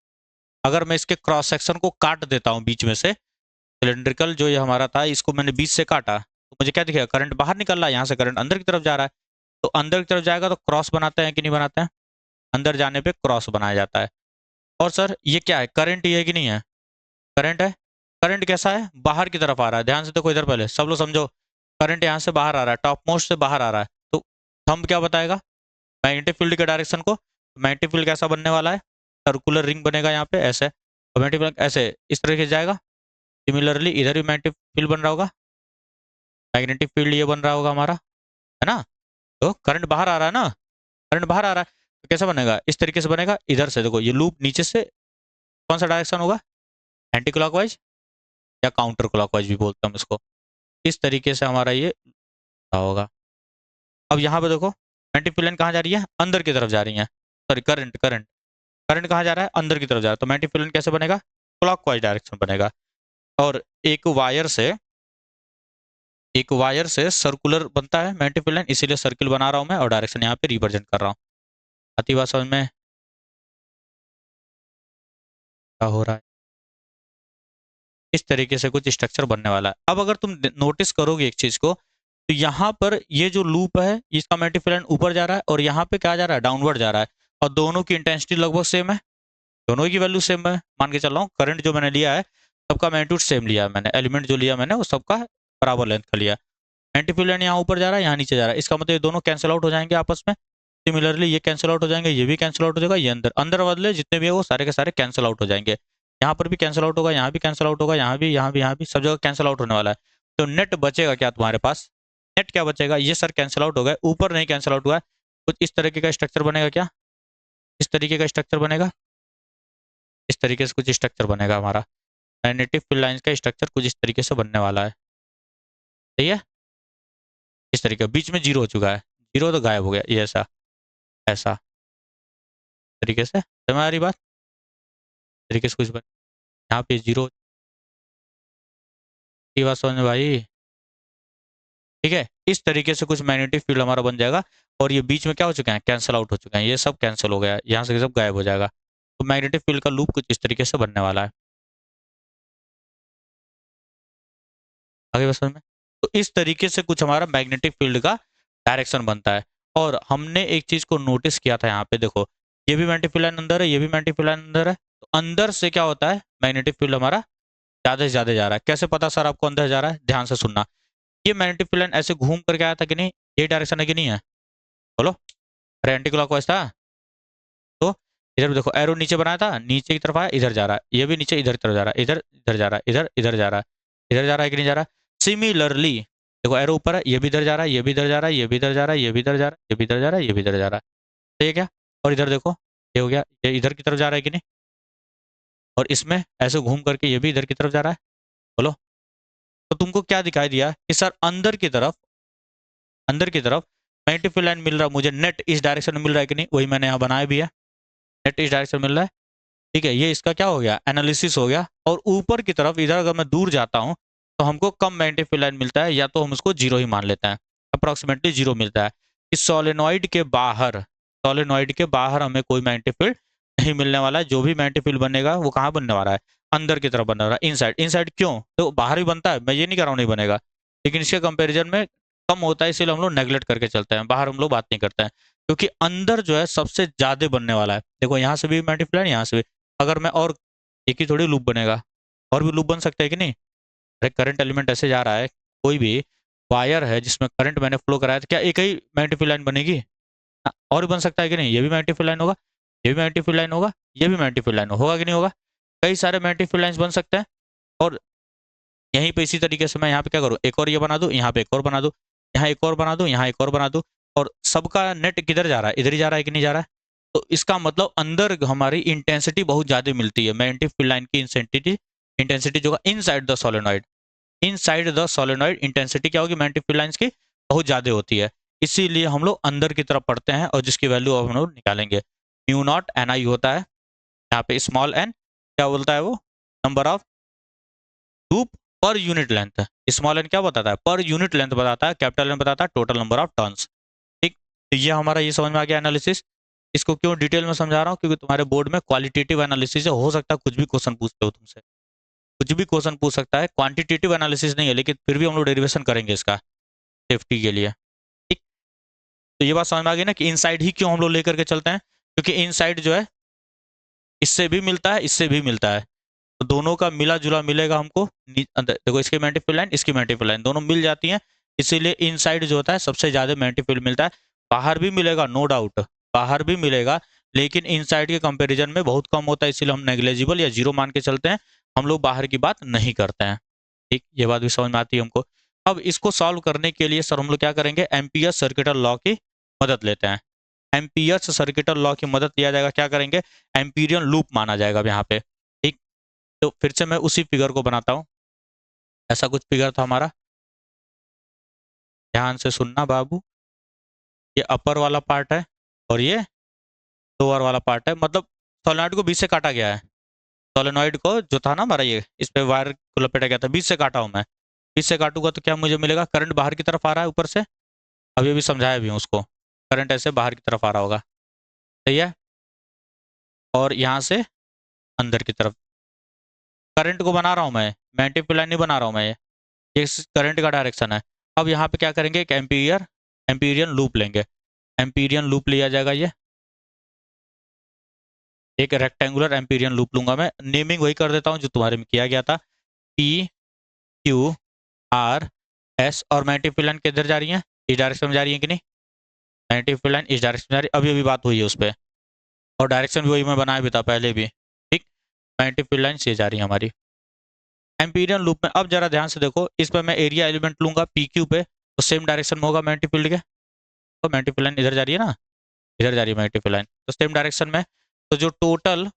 अगर मैं इसके क्रॉस सेक्शन को काट देता हूँ बीच में से, सिलेंड्रिकल जो ये हमारा था इसको मैंने बीच से काटा, तो मुझे क्या दिखेगा, करंट बाहर निकल रहा है, यहाँ से करंट अंदर की तरफ जा रहा है, तो अंदर की तरफ जाएगा तो क्रॉस बनाते हैं कि नहीं बनाते हैं, अंदर जाने पे क्रॉस बनाया जाता है। और सर ये क्या है, करंट ये है कि नहीं है, करंट है। करंट कैसा है, बाहर की तरफ आ रहा है, ध्यान से देखो इधर, पहले सब लोग समझो, करंट यहाँ से बाहर आ रहा है, टॉप मोस्ट से बाहर आ रहा है, तो थंब क्या बताएगा, मैग्नेटिक फील्ड के डायरेक्शन को। मैग्नेटिक फील्ड कैसा बनने वाला है, सर्कुलर रिंग बनेगा यहाँ पे ऐसे, और मैग्नेटिक फील्ड ऐसे इस तरीके से जाएगा। सिमिलरली इधर भी मैग्नेटिक फील्ड बन रहा होगा, मैग्नेटिक फील्ड ये बन रहा होगा हमारा, है ना। तो करंट बाहर आ रहा है ना, करंट बाहर आ रहा है, तो कैसा बनेगा, इस तरीके से बनेगा। इधर से देखो ये लूप नीचे से कौन सा डायरेक्शन होगा, एंटी क्लॉकवाइज या काउंटर क्लॉकवाइज भी बोलते हैं हम इसको, इस तरीके से हमारा ये होगा। अब यहाँ पे देखो मैग्नेटिक फील्ड लाइन कहाँ जा रही है, अंदर की तरफ जा रही है, सॉरी करंट करंट करंट कहाँ जा रहा है, अंदर की तरफ जा रहा है, तो मैग्नेटिक फील्ड लाइन कैसे बनेगा, क्लॉकवाइज डायरेक्शन बनेगा। और एक वायर से सर्कुलर बनता है मैग्नेटिक फील्ड लाइन, इसीलिए सर्किल बना रहा हूं मैं और डायरेक्शन यहाँ पे रिप्रेजेंट कर रहा हूँ। आती बात समझ में, क्या हो रहा है, इस तरीके से कुछ स्ट्रक्चर बनने वाला है। अब अगर तुम नोटिस करोगे एक चीज को, तो यहाँ पर ये जो लूप है इसका मैग्नेटिक फील्ड लाइन ऊपर जा रहा है, और यहाँ पे क्या जा रहा है, डाउनवर्ड जा रहा है, और दोनों की इंटेंसिटी लगभग सेम है, दोनों की वैल्यू सेम है। मान के चल रहा हूँ करंट जो मैंने लिया है सबका मैग्नीट्यूड सेम लिया है मैंने, एलिमेंट जो लिया मैंने वो सबका बराबर लेंथ का लिया। मैग्नेटिक फील्ड लाइन यहाँ ऊपर जा रहा है, यहाँ नीचे जा रहा है, इसका मतलब ये दोनों कैंसिल आउट हो जाएंगे आपस में। सिमिलरली ये कैंसिल आउट हो जाएंगे, ये भी कैंसिल आउट हो जाएगा, ये अंदर अंदर वाले जितने भी है वो सारे के सारे कैंसिल आउट हो जाएंगे। यहाँ पर भी कैंसिल आउट होगा, यहाँ भी कैंसिल आउट होगा, यहाँ भी, यहाँ भी, यहाँ भी, सब जगह कैंसिल आउट होने वाला है। तो नेट बचेगा क्या तुम्हारे पास, नेट क्या बचेगा, ये सर कैंसिल आउट हो गए, ऊपर नहीं कैंसिल आउट हुआ है, कुछ इस तरीके का स्ट्रक्चर बनेगा क्या, इस तरीके का स्ट्रक्चर बनेगा, इस तरीके से कुछ स्ट्रक्चर बनेगा हमारा, मैग्नेटिक फील्ड लाइंस का स्ट्रक्चर कुछ इस तरीके से बनने वाला है। सही है, इस तरीके बीच में जीरो हो चुका है, जीरो तो गायब हो गया, ये ऐसा ऐसा तरीके से, समझ आ रही बात, तरीके से कुछ बन, यहाँ पे जीरो, ये बात समझ में भाई, ठीक है। इस तरीके से कुछ मैग्नेटिक फील्ड हमारा बन जाएगा, और ये बीच में क्या हो चुके हैं, कैंसिल आउट हो चुके हैं, ये सब कैंसिल हो गया, यहाँ से सब गायब हो जाएगा। तो मैग्नेटिक फील्ड का लूप कुछ इस तरीके से बनने वाला है, आगे बात समझ में। तो इस तरीके से कुछ हमारा मैग्नेटिक फील्ड का डायरेक्शन बनता है। और हमने एक चीज को नोटिस किया था यहाँ पे, देखो ये भी मैग्नेटिक लाइन अंदर है, ये भी मैग्नेटिक लाइन अंदर है, तो अंदर से क्या होता है, मैग्नेटिक फील्ड हमारा ज्यादा से ज्यादा जा रहा है। कैसे पता सर आपको अंदर जा रहा है, ध्यान से सुनना। ये मैग्नेटिक फील्ड लाइन ऐसे घूम करके आया था कि नहीं, ये डायरेक्शन है कि नहीं है, बोलो, अरे एंटी क्लॉकवाइज था। तो इधर भी देखो एरो नीचे बनाया था, नीचे की तरफ आया, इधर जा रहा है, ये भी नीचे इधर की तरफ जा रहा है, इधर इधर जा रहा है, इधर इधर जा रहा है, इधर जा रहा है कि नहीं जा रहा है। सिमिलरली देखो एरो ऊपर है, ये भी इधर जा रहा है, ये भी इधर जा रहा है, ये भी इधर जा रहा है, ये भी इधर जा रहा है, ये भी इधर जा रहा है, ये भी इधर जा रहा है, सही है क्या। और इधर देखो ये हो गया, ये इधर की तरफ जा रहा है कि नहीं, और इसमें ऐसे घूम करके ये भी इधर की तरफ जा रहा है, बोलो। तो तुमको क्या दिखाई दिया कि सर अंदर की तरफ मैग्नेटिक फील्ड लाइन मिल रहा है मुझे, नेट इस डायरेक्शन में मिल रहा है कि नहीं, वही मैंने यहाँ बनाया भी है, नेट इस डायरेक्शन में मिल रहा है, ठीक है। ये इसका क्या हो गया, एनालिसिस हो गया। और ऊपर की तरफ इधर अगर मैं दूर जाता हूँ तो हमको कम मैग्नेटिक फील्ड लाइन मिलता है, या तो हम उसको जीरो ही मान लेते हैं, अप्रोक्सीमेटली जीरो मिलता है। इस सोलेनॉइड के बाहर हमें कोई मैग्नेटिक फील्ड नहीं मिलने वाला है। जो भी मैग्नेटिक फील्ड बनेगा वो कहाँ बनने वाला है, अंदर की तरफ बनने वाला है, इनसाइड। इनसाइड क्यों, तो बाहर भी बनता है, मैं ये नहीं कह रहा हूँ नहीं बनेगा, लेकिन इसके कंपेरिजन में कम होता है, इसीलिए हम लोग नेगलेक्ट करके चलते हैं, बाहर हम लोग बात नहीं करते हैं, क्योंकि अंदर जो है सबसे ज्यादा बनने वाला है। देखो यहाँ से भी मैग्नेटिक फील्ड है, यहाँ से भी, अगर मैं और एक ही थोड़ी लूप बनेगा, और भी लूप बन सकते हैं कि नहीं। अरे करंट एलिमेंट ऐसे जा रहा है, कोई भी वायर है जिसमें करंट मैंने फ्लो कराया, तो क्या एक ही मैग्नेटिक फील्ड लाइन बनेगी, और भी बन सकता है कि नहीं, ये भी मैग्नेटिक फील्ड लाइन होगा, ये भी मैग्नेटिक फील्ड लाइन होगा, ये भी मैग्नेटिक फील्ड लाइन होगा कि नहीं होगा, कई सारे मैग्नेटिक फील्ड लाइन्स बन सकते हैं। और यहीं पे इसी तरीके से मैं यहाँ पे क्या करूँ, एक और ये बना दूँ, यहाँ पे एक और बना दूँ, यहाँ एक और बना दूँ, यहाँ एक और बना दूँ, और सबका नेट किधर जा रहा है, इधर ही जा रहा है कि नहीं जा रहा है। तो इसका मतलब अंदर हमारी इंटेंसिटी बहुत ज्यादा मिलती है, मैग्नेटिक फील्ड लाइन की इंटेंसिटी, इंटेंसिटी जो है inside the solenoid, inside the solenoid intensity क्या होगी मैग्नेटिक फील्ड लाइंस की, बहुत ज्यादा होती है। इसीलिए हम लोग अंदर की तरफ पढ़ते हैं, और जिसकी वैल्यू हम लोग निकालेंगे, म्यू नॉट एन आई होता है, यहाँ पे स्मॉल एन क्या बोलता है वो, number of loop per unit length. Small N क्या बताता है, पर यूनिट लेंथ बताता है, कैपिटल एन बताता है टोटल नंबर ऑफ टर्न्स, ठीक। तो ये हमारा ये समझ में आ गया एनालिसिस। इसको क्यों डिटेल में समझा रहा हूँ, क्योंकि तुम्हारे बोर्ड में क्वालिटेटिव एनालिसिस है, हो सकता है कुछ भी क्वेश्चन पूछते हो तुमसे, कुछ भी क्वेश्चन पूछ सकता है, क्वांटिटेटिव एनालिसिस नहीं है, लेकिन फिर भी हम लोग डेरिवेशन करेंगे इसका सेफ्टी के लिए, ठीक। तो ये बात समझ में आ गई ना कि इनसाइड ही क्यों हम लोग लेकर के चलते हैं, क्योंकि इनसाइड जो है इससे भी मिलता है, इससे भी मिलता है, तो दोनों का मिला जुला मिलेगा हमको। देखो इसकी मैग्नेटिक फील्ड लाइन, इसकी मैग्नेटिक फील्ड लाइन दोनों मिल जाती हैं, इसीलिए इनसाइड जो होता है सबसे ज्यादा मैग्नेटिक फील्ड मिलता है। बाहर भी मिलेगा, नो डाउट, बाहर भी मिलेगा, लेकिन इनसाइड के कंपैरिजन में बहुत कम होता है, इसीलिए हम नेग्लेजिबल या जीरो मान के चलते हैं, हम लोग बाहर की बात नहीं करते हैं, ठीक। ये बात भी समझ में आती है हमको। अब इसको सॉल्व करने के लिए सर हम लोग क्या करेंगे, एम्पियर सर्किटल लॉ की मदद लेते हैं। एम्पियर सर्किटल लॉ की मदद लिया जाएगा, क्या करेंगे, एम्पीरियन लूप माना जाएगा अब यहाँ पे, ठीक। तो फिर से मैं उसी फिगर को बनाता हूँ, ऐसा कुछ फिगर था हमारा, ध्यान से सुनना बाबू। ये अपर वाला पार्ट है, और ये लोअर वाला पार्ट है, मतलब सोलेनॉइड को बीच से काटा गया है, सोलेनॉइड को जो था ना हमारा, ये इस पे वायर को लपेटा गया था, बीच से काटा हूँ मैं। बीच से काटूंगा तो क्या मुझे मिलेगा, करंट बाहर की तरफ आ रहा है ऊपर से, अभी अभी समझाया भी हूँ उसको, करंट ऐसे बाहर की तरफ आ रहा होगा, सही है। और यहाँ से अंदर की तरफ करंट को बना रहा हूँ मैं, मैग्नेटिक लाइन नहीं बना रहा हूँ मैं, ये करंट का डायरेक्शन है। अब यहाँ पे क्या करेंगे, एक एम्पीरियन लूप लेंगे, एम्पीरियन लूप लिया जाएगा, ये एक रेक्टेंगुलर एम्पीरियन लूप लूंगा मैं, नेमिंग वही कर देता हूँ जो तुम्हारे में किया गया था, पी क्यू आर एस। और मैग्नेटिक फील्ड लाइन किधर जा रही है, इस डायरेक्शन में जा रही है कि नहीं, मैग्नेटिक फील्ड लाइन इस डायरेक्शन में जा रही है, अभी अभी बात हुई है उस पर, और डायरेक्शन भी वही मैं बनाया भी था पहले भी, ठीक। मैग्नेटिक फील्ड लाइन से जा रही है हमारी एम्पीरियन लूप में। अब जरा ध्यान से देखो, इस पर मैं एरिया एलिमेंट लूंगा पी क्यू पे, तो सेम डायरेक्शन में होगा मैग्नेटिक फील्ड के, तो मैग्नेटिक फील्ड लाइन इधर जा रही है ना, इधर जा रही है मैग्नेटिक फील्ड लाइन, तो सेम डायरेक्शन में। तो जो टोटल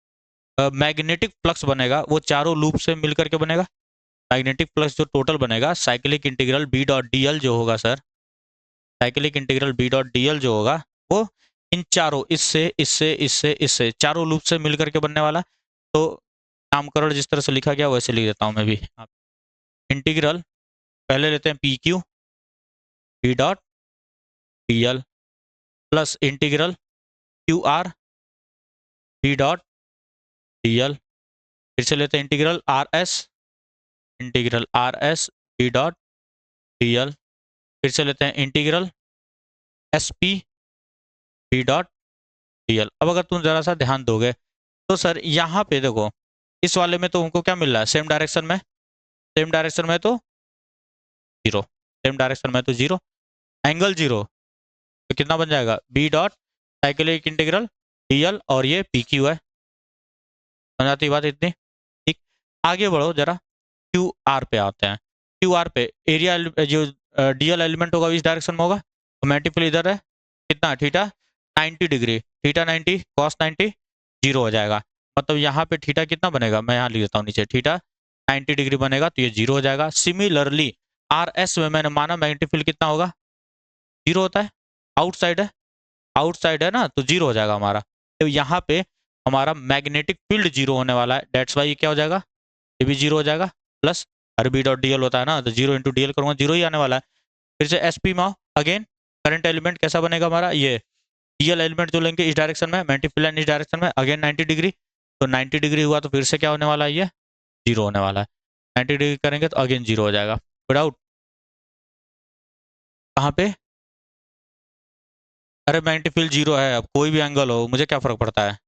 मैग्नेटिक फ्लक्स बनेगा वो चारों लूप से मिलकर के बनेगा, मैग्नेटिक फ्लक्स जो टोटल बनेगा, cyclic integral B dot D L जो होगा sir, cyclic integral B dot D L जो होगा, वो इन चारों, इससे इससे इससे इससे चारों लूप से मिलकर के बनने वाला। तो नामकरण जिस तरह से लिखा गया वैसे लिख देता हूँ मैं भी, इंटीग्रल पहले लेते हैं P Q B dot D L plus integral Q R B dot D L, फिर से लेते हैं integral R S B dot D L, फिर से लेते हैं integral S P B dot D L. अब अगर तुम जरा सा ध्यान दोगे तो सर यहाँ पे देखो, इस वाले में तो हमको क्या मिल रहा है, सेम डायरेक्शन में, सेम डायरेक्शन में तो जीरो, सेम डायरेक्शन में तो जीरो, एंगल जीरो, तो कितना बन जाएगा, B dot cyclic integral D L, और ये पी क्यू है। समझ आती बात इतनी? ठीक, आगे बढ़ो जरा, क्यू आर पे आते हैं। क्यू आर पे एरिया जो डी एल एलिमेंट होगा इस डायरेक्शन में होगा, मल्टीपल इधर है, कितना theta 90 degree, theta 90 cos 90 zero हो जाएगा। मतलब यहाँ पे थीटा कितना बनेगा, मैं यहाँ लिख देता हूँ नीचे, थीटा 90 डिग्री बनेगा तो ये जीरो हो जाएगा। सिमिलरली आर एस में मैंने माना मैग्नेटिक फील्ड कितना होगा, जीरो होता है, आउटसाइड है, आउटसाइड है ना, तो जीरो हो जाएगा हमारा। तो यहाँ पे हमारा मैग्नेटिक फील्ड जीरो होने वाला है, डेट्स वाई क्या हो जाएगा, ये भी जीरो हो जाएगा, प्लस अरे बी डॉट डी एल होता है ना, तो जीरो इंटू डी एल करूँगा, जीरो ही आने वाला है। फिर से एस पी में अगेन करंट एलिमेंट कैसा बनेगा हमारा, ये डी एल एलिमेंट जो लेंगे इस डायरेक्शन में, मैग्नेटिक फील्ड इस डायरेक्शन में, अगेन 90 डिग्री, तो 90 डिग्री हुआ तो फिर से क्या होने वाला है, ये जीरो होने वाला है। 90 डिग्री करेंगे तो अगेन जीरो हो जाएगा, विदाउट कहाँ पे, अरे मैग्नेटिक फील्ड जीरो है, अब कोई भी एंगल हो मुझे क्या फर्क पड़ता है।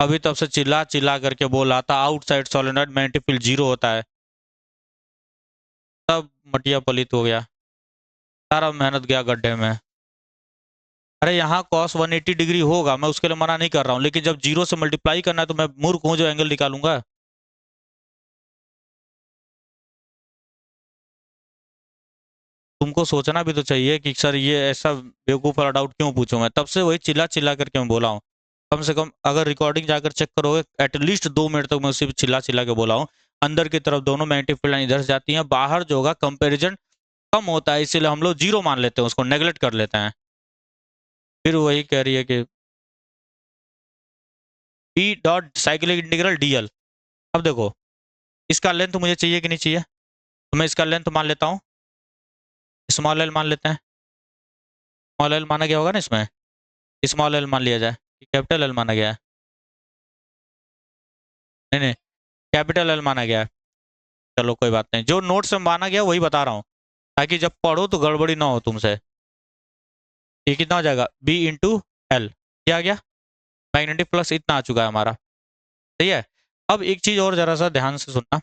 अभी तब से चिल्ला चिल्ला करके बोल रहा था outside solenoid magnetic field zero होता है, तब मटिया पलित हो गया, सारा मेहनत गया गड्ढे में। अरे यहाँ कॉस 180 डिग्री होगा, मैं उसके लिए मना नहीं कर रहा हूँ, लेकिन जब जीरो से मल्टीप्लाई करना है तो मैं मूर्ख हूँ जो एंगल निकालूंगा। तुमको सोचना भी तो चाहिए कि सर ये ऐसा बेवकूफ़ वाला डाउट क्यों पूछूं, मैं तब से वही चिल्ला चिल्ला करके मैं बोला हूँ। कम से कम अगर रिकॉर्डिंग जाकर चेक करोगे एटलीस्ट 2 मिनट तक मैं उसी चिल्ला चिल्ला के बोला हूँ। अंदर की तरफ दोनों मैग्नेटिक फील्ड इधर से जाती हैं, बाहर जो होगा कंपेरिजन कम होता है, इसीलिए हम लोग जीरो मान लेते हैं, उसको नेगलेक्ट कर लेते हैं। फिर वही कह रही है कि P dot cyclic integral D L. अब देखो इसका लेंथ मुझे चाहिए कि नहीं चाहिए, तो मैं इसका लेंथ मान लेता हूँ, स्मॉल एल मान लेते हैं। स्मॉल एल माना गया होगा ना इसमें, स्मॉल एल मान लिया जाए, कैपिटल एल माना गया है, नहीं नहीं कैपिटल एल माना गया है। चलो कोई बात नहीं, जो नोट्स में माना गया वही बता रहा हूँ, ताकि जब पढ़ो तो गड़बड़ी ना हो तुमसे। ये कितना हो जाएगा, बी इंटू एल, क्या आ गया, मैग्नेटिक फ्लक्स इतना आ चुका है हमारा, सही है। अब एक चीज और जरा सा ध्यान से सुनना,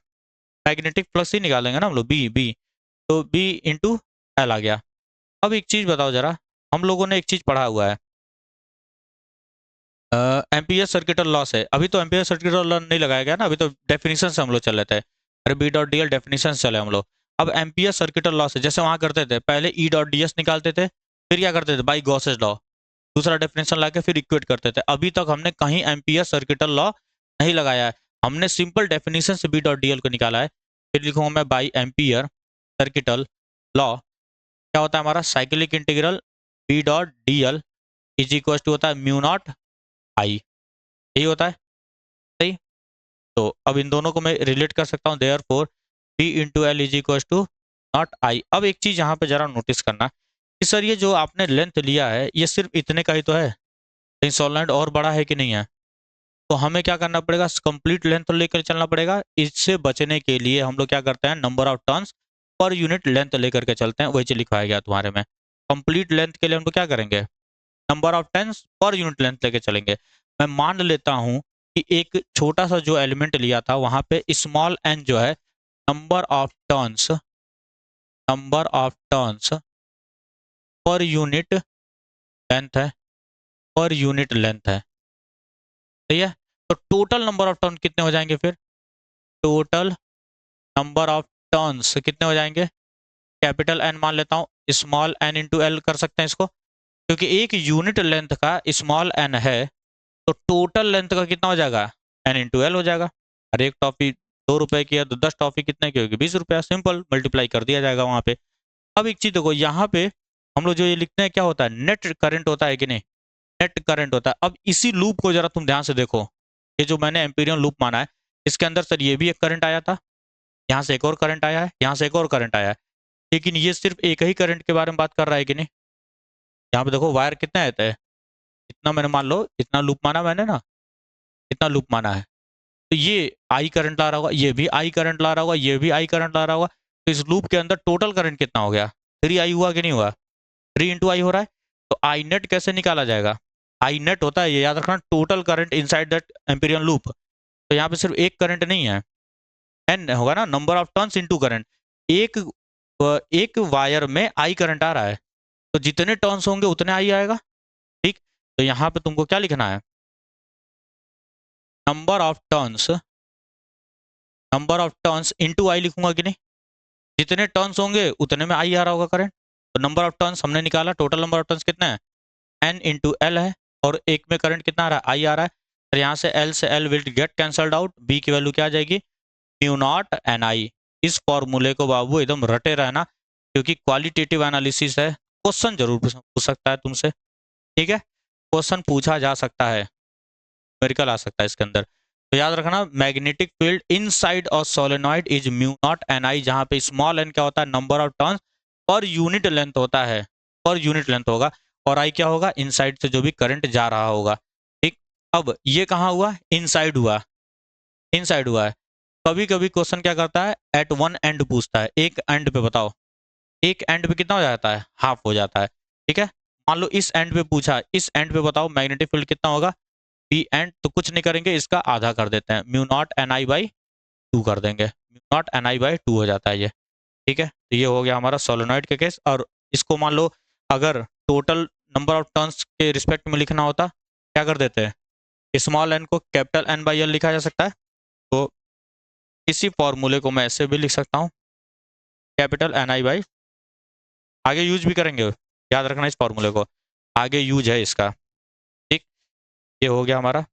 मैग्नेटिक फ्लक्स ही निकालेंगे ना हम लोग, बी बी, तो बी इंटू एल आ गया। अब एक चीज बताओ जरा, हम लोगों ने एक चीज पढ़ा हुआ है, एम्पियर सर्किटल लॉ है, अभी तो एम्पियर सर्किटल लॉ नहीं लगाया गया ना, अभी तो डेफिनेशन से हम लोग चल रहे थे, अरे B dot D L definition से चले हम लोग। अब एम्पियर सर्किटल लॉ से जैसे वहां करते थे, पहले ई डॉट डी एस निकालते थे, फिर क्या करते थे, बाई गॉसेस लॉ दूसरा डेफिनेशन लाके फिर इक्वेट करते थे। अभी तक हमने कहीं एम्पियर सर्किटल लॉ नहीं लगाया है, हमने सिंपल डेफिनेशन से बी डॉट डी एल को निकाला है। फिर लिखूंगा मैं बाई एम्पियर सर्किटल लॉ, क्या होता है हमारा, cyclic integral B dot D L is equal to होता है म्यू नॉट आई, यही होता है, सही। तो अब इन दोनों को मैं रिलेट कर सकता हूँ, therefore B into L is equal to not I. अब एक चीज यहाँ पे जरा नोटिस करना कि सर ये जो आपने लेंथ लिया है ये सिर्फ इतने का ही तो है, कहीं सोलेनॉइड और बड़ा है कि नहीं है, तो हमें क्या करना पड़ेगा, कंप्लीट लेंथ लेकर चलना पड़ेगा। इससे बचने के लिए हम लोग क्या करते हैं, number of turns per unit length लेकर के चलते हैं, वही चीज लिखवाया गया तुम्हारे में। कंप्लीट लेंथ के लिए हम लोग क्या करेंगे, number of turns per unit length लेके चलेंगे। मैं मान लेता हूं कि एक छोटा सा जो एलिमेंट लिया था वहां पे स्मॉल एन जो है number of turns, number of turns per unit length है, पर यूनिट लेंथ है, सही है। तो टोटल नंबर ऑफ टर्न कितने हो जाएंगे फिर, टोटल नंबर ऑफ टर्न्स कितने हो जाएंगे, कैपिटल एन मान लेता हूँ, स्मॉल एन इंटू एल कर सकते हैं इसको, क्योंकि एक यूनिट लेंथ का स्मॉल एन है, तो टोटल लेंथ का कितना हो जाएगा, एन इंटू एल हो जाएगा। और एक टॉफी 2 रुपए की है तो 10 टॉफी कितने की होगी, 20 रुपया, सिंपल मल्टीप्लाई कर दिया जाएगा वहां पे। अब एक चीज देखो, यहाँ पे हम लोग जो ये लिखते हैं क्या होता है, नेट करंट होता है कि नहीं, नेट करंट होता है। अब इसी लूप को जरा तुम ध्यान से देखो, ये जो मैंने एम्पीरियन लूप माना है, इसके अंदर सर ये भी एक करंट आया था, यहाँ से एक और करंट आया है, यहाँ से एक और करंट आया है, लेकिन ये सिर्फ एक ही करंट के बारे में बात कर रहा है कि नहीं। यहाँ पे देखो वायर कितने आते हैं, इतना मैंने मान लो, इतना लूप माना मैंने ना, इतना लूप माना है, तो ये आई करंट ला रहा होगा, ये भी आई करंट ला रहा होगा, ये भी आई करंट ला रहा होगा, तो इस लूप के अंदर टोटल करंट कितना हो गया, 3 आई हुआ कि नहीं हुआ, 3 इंटू आई हो रहा है। तो आई नेट कैसे निकाला जाएगा? आई नेट होता है, ये याद रखना, total current inside that Amperian loop. तो यहाँ पे सिर्फ एक करंट नहीं है, एन होगा ना, number of turns into current. एक एक वायर में आई करंट आ रहा है, तो जितने टर्न्स होंगे उतने आई आएगा। ठीक, तो यहाँ पे तुमको क्या लिखना है, number of turns into I लिखूंगा कि नहीं, जितने टर्न्स होंगे उतने में आई आ रहा होगा करंट। तो नंबर ऑफ टर्न्स हमने निकाला, टोटल नंबर ऑफ टर्न्स कितना है, एन इंटू एल है, और एक में करंट कितना आ रहा है, आई आ रहा है। तो यहाँ से L will get cancelled out, B की वैल्यू क्या आ जाएगी, म्यू नॉट एन आई। इस फॉर्मूले को बाबू एकदम रटे रहना, क्योंकि क्वालिटेटिव एनालिसिस है, क्वेश्चन जरूर पूछ सकता है तुमसे। ठीक है, क्वेश्चन पूछा जा सकता है, न्यूमेरिकल आ सकता है इसके अंदर। तो याद रखना, magnetic field inside of solenoid is mu not N I, जहां पे स्मॉल एन क्या होता है, number of turns per unit length होता है, पर यूनिट लेंथ होगा, और आई क्या होगा, इनसाइड से जो भी करंट जा रहा होगा। ठीक, अब ये कहाँ हुआ, इनसाइड हुआ, इनसाइड हुआ है। कभी कभी क्वेश्चन क्या करता है, एट वन एंड पूछता है, एक एंड पे बताओ, एक एंड पे कितना हो जाता है, हाफ हो जाता है। ठीक है, मान लो इस एंड पे पूछा, इस एंड पे बताओ मैग्नेटिक फील्ड कितना होगा, बी एंड, तो कुछ नहीं करेंगे, इसका आधा कर देते हैं, mu not N I by two कर देंगे, mu not N I by two हो जाता है ये। ठीक है, तो ये हो गया हमारा सोलेनॉइड के केस। और इसको मान लो अगर टोटल नंबर ऑफ टर्न्स के रिस्पेक्ट में लिखना होता, क्या कर देते हैं, स्मॉल एन को कैपिटल एन बाई एल लिखा जा सकता है। तो इसी फॉर्मूले को मैं ऐसे भी लिख सकता हूँ, कैपिटल एन आई बाई, आगे यूज भी करेंगे, याद रखना इस फॉर्मूले को, आगे यूज है इसका। ठीक, ये हो गया हमारा